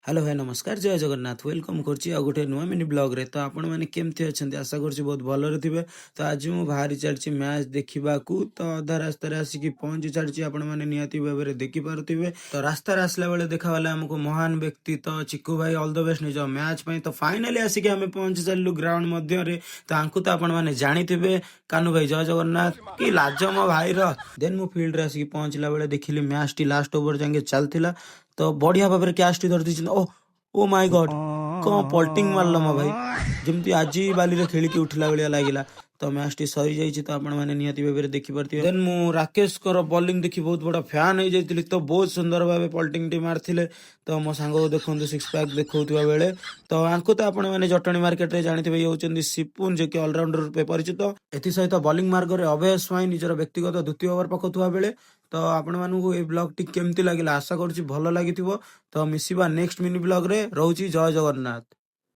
Hello भाई नमस्कार जय जगन्नाथ वेलकम करछि आ गोटे नुआ मिनी ब्लॉग रे। तो आपण माने केमथि अछंती आशा करछि बहुत भलरे थिबे। तो आज मु बाहरी चलछि मैच देखिबाकू। तो अधा रास्ता रे आसिकी पहुंची चलछि आपण माने निहाती भाबरे देखि पारुथिबे। तो रास्ता रे आसला बेले देखा वाला हमको महान व्यक्ति तो चिक्कू भाई ऑल द बेस्ट निज मैच पई। तो फाइनली आसिकी हमें पहुंची चललु ग्राउंड मध्य रे। तो आंकु तो आपण माने जानिथिबे कानू भाई जय जगन्नाथ की लाज मो भाई रो। देन मु फील्ड रे आसिकी पहुंचला बेले देखिली मैच टी लास्ट ओवर जांगे चलथिला। तो बढ़िया भाव कैच टी धरती। ओ ओ माय गॉड कौन पल्टिंग मारल मो भाई जमती आज बाली खेलिकी उठला भाया लगिला। तो मैच टी सरी जाइए। तो आपण मैंने निहाती भाव देखिपारे। देन मु राकेश कर बॉलिंग देखी बहुत बड़ा फैन हो जाती। तो बहुत सुंदर भाव पल्टिंग टी मारथिले। तो मो सांग देखो सिक्स पैक देखा बेले। तो आंको तो आपण मैंने जटणी मार्केट में जानते ये होती सिपुन जे कि ऑलराउंडर रूपे परिचित। एसत बॉलिंग मार्ग में अभय स्वाई निजर व्यक्तिगत द्वितीय ओवर पकाउवा बेले। तो आपण मानू ये ब्लॉग टी केमती लगिला आशा करुँच भल लगी। तो मिसिबा नेक्स्ट मिनी ब्लॉग रे। रहूची जय जगन्नाथ।